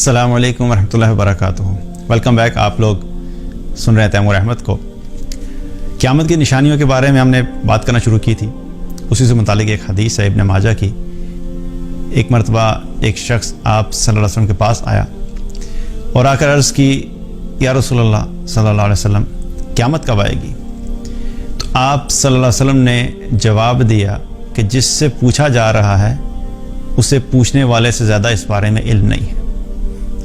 अस्सलामु अलैकुम वरहमतुल्लाहि वबरकातुहू। Welcome back. आप लोग सुन रहे हैं तैमूर अहमद को। क़यामत की निशानियों के बारे में हमने बात करना शुरू की थी। उसी से मुतालिक एक हदीस है इब्न माजा की। एक मरतबा एक शख्स आप सल्लल्लाहु अलैहि वसल्लम के पास आया और आकर अर्ज़ की, या रसूलल्लाह सल्लल्लाहु अलैहि वसल्लम, क़यामत कब आएगी? तो आप सल्लल्लाहु अलैहि वसल्लम ने जवाब दिया कि जिससे पूछा जा रहा है उसे पूछने वाले से ज़्यादा इस बारे में इल्म नहीं है,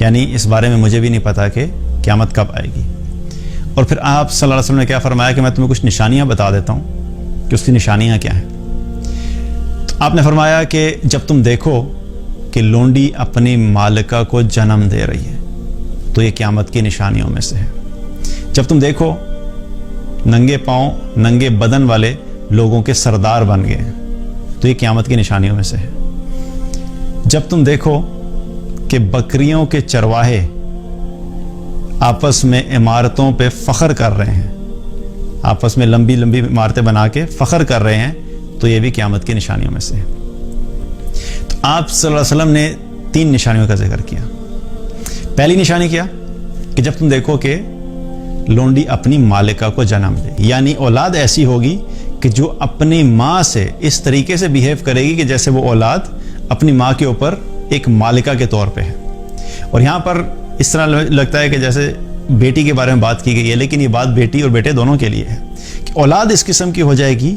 यानी इस बारे में मुझे भी नहीं पता कि क़यामत कब आएगी। और फिर आप सल्लल्लाहु अलैहि वसल्लम ने क्या फरमाया कि मैं तुम्हें कुछ निशानियां बता देता हूं कि उसकी निशानियां क्या हैं। तो आपने फरमाया कि जब तुम देखो कि लोंडी अपनी मालिका को जन्म दे रही है तो ये क़यामत की निशानियों में से है। जब तुम देखो नंगे पाँव नंगे बदन वाले लोगों के सरदार बन गए तो ये क़यामत की निशानियों में से है। जब तुम देखो कि बकरियों के चरवाहे आपस में इमारतों पे फ़ख्र कर रहे हैं, आपस में लंबी लंबी इमारतें बना के फ़ख्र कर रहे हैं, तो ये भी क़यामत की निशानियों में से है। तो आप सल्लल्लाहु अलैहि वसल्लम ने 3 निशानियों का जिक्र किया। पहली निशानी क्या कि जब तुम देखो कि लोंडी अपनी मालिका को जन्म दे, यानी औलाद ऐसी होगी कि जो अपनी माँ से इस तरीके से बिहेव करेगी कि जैसे वो औलाद अपनी माँ के ऊपर एक मालिका के तौर पे है। और यहाँ पर इस तरह लगता है कि जैसे बेटी के बारे में बात की गई है, लेकिन ये बात बेटी और बेटे दोनों के लिए है कि औलाद इस किस्म की हो जाएगी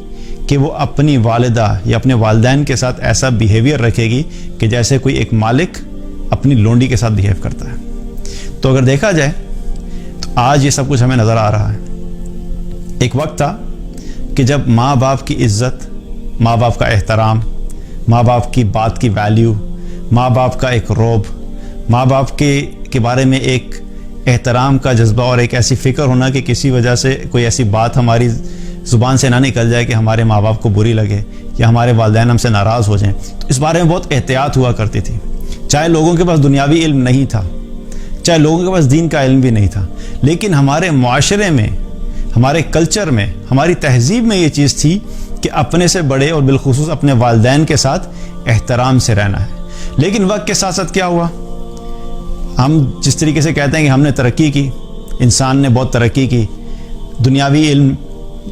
कि वो अपनी वालिदा या अपने वालिदैन के साथ ऐसा बिहेवियर रखेगी कि जैसे कोई एक मालिक अपनी लोंडी के साथ बिहेव करता है। तो अगर देखा जाए तो आज ये सब कुछ हमें नज़र आ रहा है। एक वक्त था कि जब माँ बाप की इज़्ज़त, माँ बाप का एहतराम, माँ बाप की बात की वैल्यू, माँ बाप का एक रौब, माँ बाप के बारे में एक एहतराम का जज्बा और एक ऐसी फ़िक्र होना कि किसी वजह से कोई ऐसी बात हमारी ज़ुबान से ना निकल जाए कि हमारे माँ बाप को बुरी लगे या हमारे वालिदैन हमसे नाराज़ हो जाएं। तो इस बारे में बहुत एहतियात हुआ करती थी। चाहे लोगों के पास दुनियावी इल्म नहीं था, चाहे लोगों के पास दीन का इल्म भी नहीं था, लेकिन हमारे मुआशरे में, हमारे कल्चर में, हमारी तहज़ीब में ये चीज़ थी कि अपने से बड़े और बिलखुसूस अपने वालिदैन के साथ एहतराम से रहना है। लेकिन वक्त के साथ साथ क्या हुआ, हम जिस तरीके से कहते हैं कि हमने तरक्की की, इंसान ने बहुत तरक्की की, दुनियावी इल्म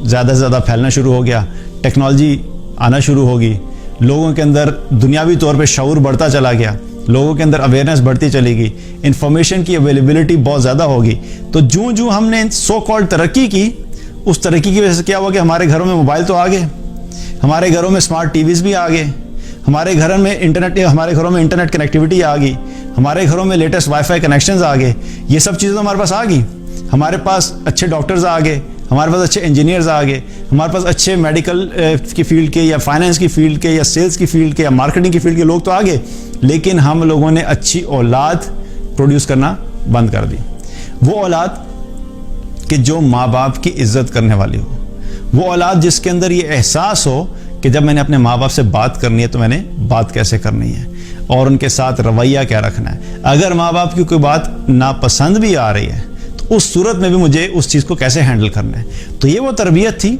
ज़्यादा से ज़्यादा फैलना शुरू हो गया, टेक्नोलॉजी आना शुरू होगी, लोगों के अंदर दुनियावी तौर पे शऊर बढ़ता चला गया, लोगों के अंदर अवेयरनेस बढ़ती चली गई, इंफॉर्मेशन की अवेलेबिलिटी बहुत ज़्यादा होगी। तो जूँ जूँ हमने सो कॉल्ड तरक्की की, उस तरक्की की वजह से क्या हुआ कि हमारे घरों में मोबाइल तो आ गए, हमारे घरों में स्मार्ट टीवीज़ भी आ गए, हमारे घरों में इंटरनेट कनेक्टिविटी आ गई, हमारे घरों में लेटेस्ट वाईफाई कनेक्शंस आ गए। ये सब चीज़ें तो हमारे पास आ गई। हमारे पास अच्छे डॉक्टर्स आ गए, हमारे पास अच्छे इंजीनियर्स आ गए, हमारे पास अच्छे मेडिकल की फील्ड के या फाइनेंस की फील्ड के या सेल्स की फील्ड के या मार्केटिंग की फील्ड के लोग तो आ गए, लेकिन हम लोगों ने अच्छी औलाद प्रोड्यूस करना बंद कर दी। वो औलाद कि जो माँ बाप की इज़्ज़त करने वाली हो, वो औलाद जिसके अंदर ये एहसास हो कि जब मैंने अपने माँ बाप से बात करनी है तो मैंने बात कैसे करनी है और उनके साथ रवैया क्या रखना है। अगर माँ बाप की कोई बात नापसंद भी आ रही है तो उस सूरत में भी मुझे उस चीज़ को कैसे हैंडल करना है। तो ये वो तरबियत थी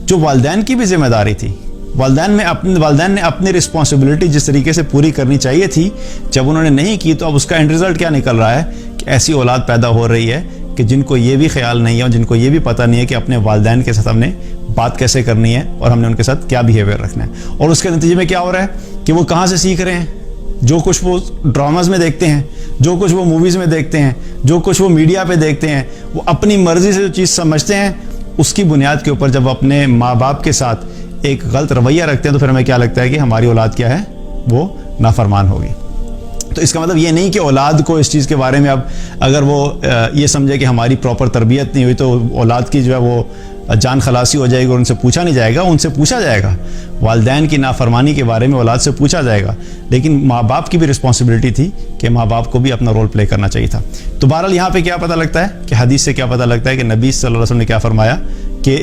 जो वालिदैन की भी जिम्मेदारी थी। वालिदैन ने अपनी रिस्पॉन्सिबिलिटी जिस तरीके से पूरी करनी चाहिए थी, जब उन्होंने नहीं की तो अब उसका एंड रिजल्ट क्या निकल रहा है कि ऐसी औलाद पैदा हो रही है कि जिनको ये भी ख्याल नहीं है और जिनको ये भी पता नहीं है कि अपने वालिदैन के साथ हमने बात कैसे करनी है और हमने उनके साथ क्या बिहेवियर रखना है। और उसके नतीजे में क्या हो रहा है कि वो कहाँ से सीख रहे हैं, जो कुछ वो ड्रामाज में देखते हैं, जो कुछ वो मूवीज़ में देखते हैं, जो कुछ वो मीडिया पे देखते हैं, वो अपनी मर्ज़ी से जो चीज़ समझते हैं, उसकी बुनियाद के ऊपर जब अपने माँ बाप के साथ एक गलत रवैया रखते हैं तो फिर हमें क्या लगता है कि हमारी औलाद क्या है, वो नाफरमान होगी। तो इसका मतलब ये नहीं कि औलाद को इस चीज़ के बारे में अब अगर वो ये समझे कि हमारी प्रॉपर तरबियत नहीं हुई तो औलाद की जो है वो जान खलासी हो जाएगी और उनसे पूछा नहीं जाएगा। उनसे पूछा जाएगा, वालिदैन की नाफरमानी के बारे में औलाद से पूछा जाएगा, लेकिन माँ बाप की भी रिस्पॉन्सिबिलिटी थी कि माँ बाप को भी अपना रोल प्ले करना चाहिए था। तो बहरहाल यहाँ पे क्या पता लगता है कि हदीस से क्या पता लगता है कि नबी सल्लल्लाहु अलैहि वसल्लम ने क्या फरमाया कि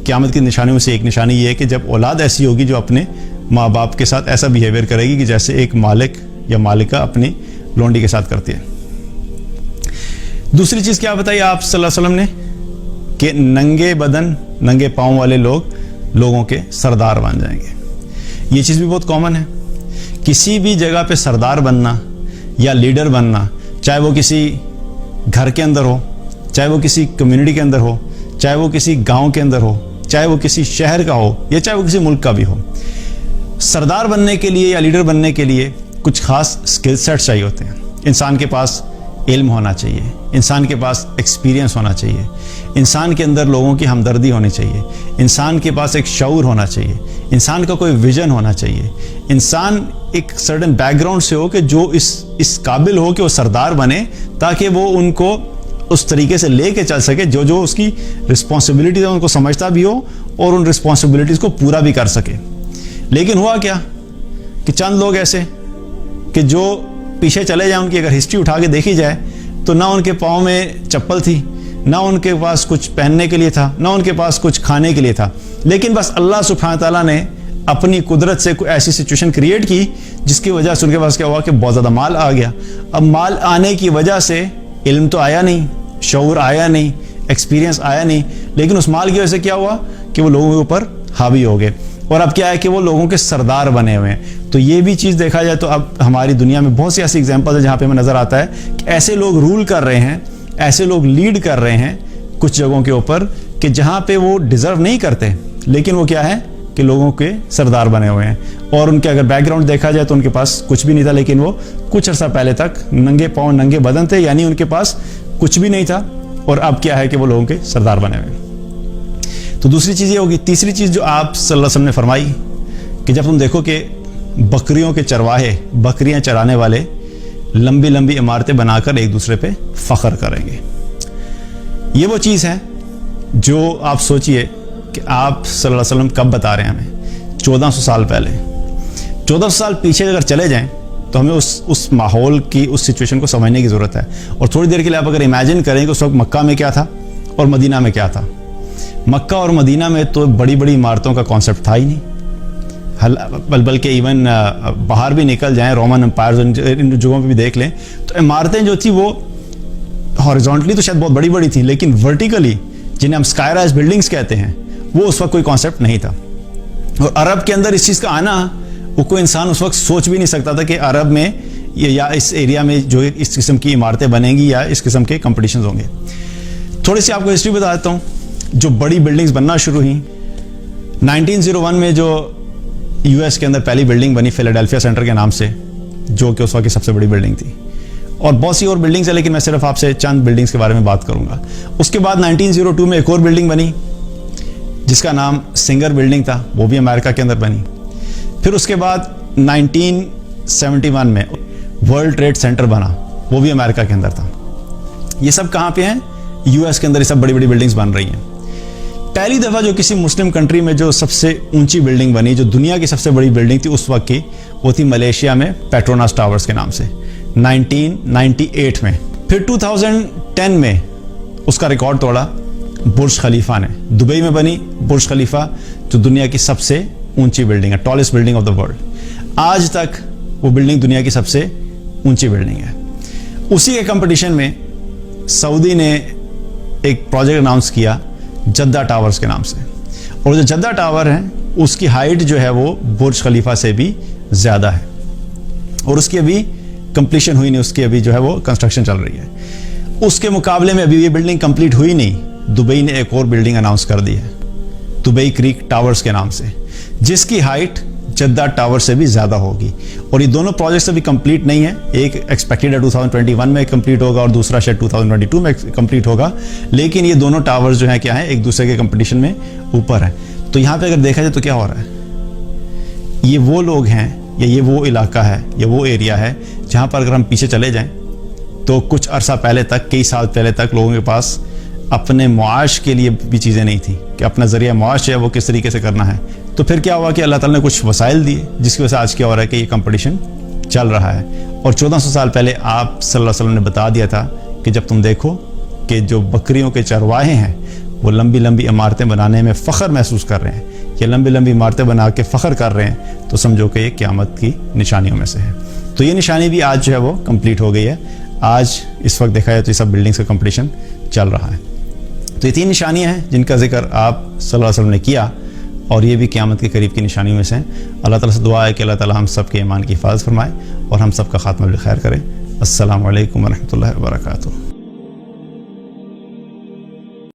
क़यामत की निशानियों में से एक निशानी ये है कि जब औलाद ऐसी होगी जो अपने माँ बाप के साथ ऐसा बिहेवियर करेगी कि जैसे एक मालिक या मालिका अपनी लोंडी के साथ करती है। दूसरी चीज़ क्या बताई आप सल्लल्लाहु अलैहि वसल्लम ने कि नंगे बदन नंगे पाँव वाले लोगों के सरदार बन जाएंगे। ये चीज़ भी बहुत कॉमन है। किसी भी जगह पे सरदार बनना या लीडर बनना چاہے وہ کسی گھر کے اندر ہو، چاہے وہ کسی کمیونٹی کے اندر ہو، چاہے وہ کسی گاؤں کے اندر ہو، چاہے وہ کسی شہر کا ہو یا چاہے وہ کسی ملک کا بھی ہو. سردار بننے کے لیے یا لیڈر بننے کے لیے کچھ خاص اسکل سیٹ چاہیے ہوتے ہیں. انسان کے پاس علم ہونا چاہیے، انسان کے پاس ایکسپیرینس ہونا چاہیے، انسان کے اندر لوگوں کی ہمدردی ہونی چاہیے، انسان کے پاس ایک شعور ہونا چاہیے، انسان کا کوئی ویژن ہونا چاہیے، انسان ایک سرٹن بیک گراؤنڈ سے ہو کہ جو اس قابل ہو کہ وہ سردار بنے، تاکہ وہ ان کو اس طریقے سے لے کے چل سکے جو اس کی رسپانسبلٹیز ہے ان کو سمجھتا بھی ہو اور ان رسپانسبلٹیز کو پورا بھی کر سکے. لیکن ہوا کیا کہ چند لوگ ایسے کہ جو پیچھے چلے جائیں، ان کی اگر ہسٹری اٹھا کے دیکھی جائے تو نہ ان کے پاؤں میں چپل تھی، نہ ان کے پاس کچھ پہننے کے لیے تھا، نہ ان کے پاس کچھ کھانے کے لیے تھا، لیکن بس اللہ سبحانہ تعالیٰ نے اپنی قدرت سے کوئی ایسی سچویشن کریٹ کی جس کی وجہ سے ان کے پاس کیا ہوا کہ بہت زیادہ مال آ گیا. اب مال آنے کی وجہ سے علم تو آیا نہیں، شعور آیا نہیں، ایکسپیرینس آیا نہیں، لیکن اس مال کی وجہ سے کیا ہوا کہ وہ لوگوں کے اوپر حاوی ہو گئے، اور اب کیا ہے کہ وہ لوگوں کے سردار بنے ہوئے ہیں. تو یہ بھی چیز دیکھا جائے تو اب ہماری دنیا میں بہت سی ایسی ایگزامپل ہے جہاں پہ ہمیں نظر آتا ہے کہ ایسے لوگ رول کر رہے ہیں، ایسے لوگ لیڈ کر رہے ہیں کچھ جگہوں کے اوپر کہ جہاں پہ وہ ڈیزرو نہیں کرتے، لیکن وہ کیا ہے کہ لوگوں کے سردار بنے ہوئے ہیں. اور ان کے اگر بیک گراؤنڈ دیکھا جائے تو ان کے پاس کچھ بھی نہیں تھا، لیکن وہ کچھ عرصہ پہلے تک ننگے پاؤں ننگے بدن تھے، یعنی ان کے پاس کچھ بھی نہیں تھا، اور اب کیا ہے کہ وہ لوگوں کے سردار بنے ہوئے ہیں. تو دوسری چیز یہ ہوگی. تیسری چیز جو آپ صلی اللہ علیہ وسلم نے فرمائی کہ جب تم دیکھو کہ بکریوں کے چرواہے، بکریاں چرانے والے لمبی لمبی عمارتیں بنا کر ایک دوسرے پہ فخر کریں گے. یہ وہ چیز ہے جو آپ سوچئے کہ آپ صلی اللہ علیہ وسلم کب بتا رہے ہیں ہمیں، 1400 سال پہلے. 1400 سال پیچھے اگر چلے جائیں تو ہمیں اس ماحول کی، اس سچویشن کو سمجھنے کی ضرورت ہے. اور تھوڑی دیر کے لیے آپ اگر امیجن کریں کہ اس وقت مکہ میں کیا تھا اور مدینہ میں کیا تھا. مکہ اور مدینہ میں تو بڑی بڑی عمارتوں کا کانسیپٹ تھا ہی نہیں، بلکہ ایون باہر بھی نکل جائیں، رومن امپائرز ان جگہوں پہ بھی دیکھ لیں تو عمارتیں جو تھی وہ ہاریزونٹلی تو شاید بہت بڑی بڑی تھیں، لیکن ورٹیکلی جنہیں ہم اسکائی رائز بلڈنگس کہتے ہیں وہ اس وقت کوئی کانسیپٹ نہیں تھا. اور عرب کے اندر اس چیز کا آنا، وہ کوئی انسان اس وقت سوچ بھی نہیں سکتا تھا کہ عرب میں یا اس ایریا میں جو اس قسم کی عمارتیں بنیں گی یا اس قسم کے کمپٹیشنز ہوں گے. تھوڑی سی آپ کو ہسٹری بتا دیتا ہوں. جو بڑی بلڈنگز بننا شروع ہوئیں 1901 میں، جو یو ایس کے اندر پہلی بلڈنگ بنی فیلاڈیلفیا سینٹر کے نام سے، جو کہ اس وقت کی سب سے بڑی بلڈنگ تھی. اور بہت سی اور بلڈنگز ہیں، لیکن میں صرف آپ سے چند بلڈنگز کے بارے میں بات کروں گا. اس کے بعد 1902 میں ایک اور بلڈنگ بنی جس کا نام سنگر بلڈنگ تھا، وہ بھی امریکہ کے اندر بنی. پھر اس کے بعد 1971 میں ورلڈ ٹریڈ سینٹر بنا، وہ بھی امریکہ کے اندر تھا. یہ سب کہاں پہ ہیں؟ یو ایس کے اندر یہ سب بڑی بڑی بلڈنگز بن رہی ہیں. پہلی دفعہ جو کسی مسلم کنٹری میں جو سب سے اونچی بلڈنگ بنی، جو دنیا کی سب سے بڑی بلڈنگ تھی اس وقت کی، وہ تھی ملیشیا میں پیٹروناس ٹاورز کے نام سے 1998 میں. پھر 2010 میں اس کا ریکارڈ توڑا برج خلیفہ نے. دبئی میں بنی برج خلیفہ، جو دنیا کی سب سے اونچی بلڈنگ ہے، tallest building of the world. آج تک وہ بلڈنگ دنیا کی سب سے اونچی بلڈنگ ہے. اسی کے کمپٹیشن میں سعودی نے ایک پروجیکٹ اناؤنس کیا جدہ ٹاورز کے نام سے، اور جو جدہ ٹاور ہے اس کی ہائٹ جو ہے وہ برج خلیفہ سے بھی زیادہ ہے، اور اس کی ابھی کمپلیشن ہوئی نہیں، اس کی ابھی جو ہے وہ کنسٹرکشن چل رہی ہے. اس کے مقابلے میں ابھی یہ بلڈنگ کمپلیٹ ہوئی نہیں. دبئی نے ایک اور بلڈنگ اناؤنس کر دی ہے دبئی کریک ٹاورز کے نام سے، جس کی ہائٹ جدہ ٹاور سے بھی زیادہ ہوگی. اور یہ دونوں پروجیکٹس ابھی کمپلیٹ نہیں ہیں. ایک ایکسپیکٹڈ ہے 2021 میں کمپلیٹ ہوگا اور دوسرا شاید 2022 میں کمپلیٹ ہوگا. لیکن یہ دونوں ٹاورز جو ہیں کیا ہیں، ایک دوسرے کے کمپٹیشن میں اوپر ہیں. تو یہاں پہ اگر دیکھا جائے تو کیا ہو رہا ہے، یہ وہ لوگ ہیں یا یہ وہ علاقہ ہے یا وہ ایریا ہے جہاں پر اگر ہم پیچھے چلے جائیں تو کچھ عرصہ پہلے تک، کئی سال پہلے تک لوگوں کے پاس اپنے معاش کے لیے بھی چیزیں نہیں تھیں کہ اپنا ذریعہ معاش ہے وہ کس طریقے سے کرنا ہے. تو پھر کیا ہوا کہ اللہ تعالیٰ نے کچھ وسائل دیے جس کی وجہ سے آج کیا ہو رہا ہے کہ یہ کمپٹیشن چل رہا ہے. اور 1400 سال پہلے آپ صلی اللہ علیہ وسلم نے بتا دیا تھا کہ جب تم دیکھو کہ جو بکریوں کے چرواہے ہیں وہ لمبی لمبی عمارتیں بنانے میں فخر محسوس کر رہے ہیں، یا لمبی لمبی عمارتیں بنا کے فخر کر رہے ہیں، تو سمجھو کہ یہ قیامت کی نشانیوں میں سے ہے. تو یہ نشانی بھی آج جو ہے وہ کمپلیٹ ہو گئی ہے. آج اس وقت دیکھا جائے تو یہ سب بلڈنگس کا کمپٹیشن چل رہا ہے. تو یہ 3 نشانیاں ہیں جن کا ذکر آپ صلی اللہ علیہ وسلم نے کیا، اور یہ بھی قیامت کے قریب کی نشانیوں میں سے ہیں. اللہ تعالیٰ سے دعا ہے کہ اللہ تعالیٰ ہم سب کے ایمان کی حفاظت فرمائے اور ہم سب کا خاتمہ بالخیر کرے. السلام علیکم ورحمۃ اللہ وبرکاتہ.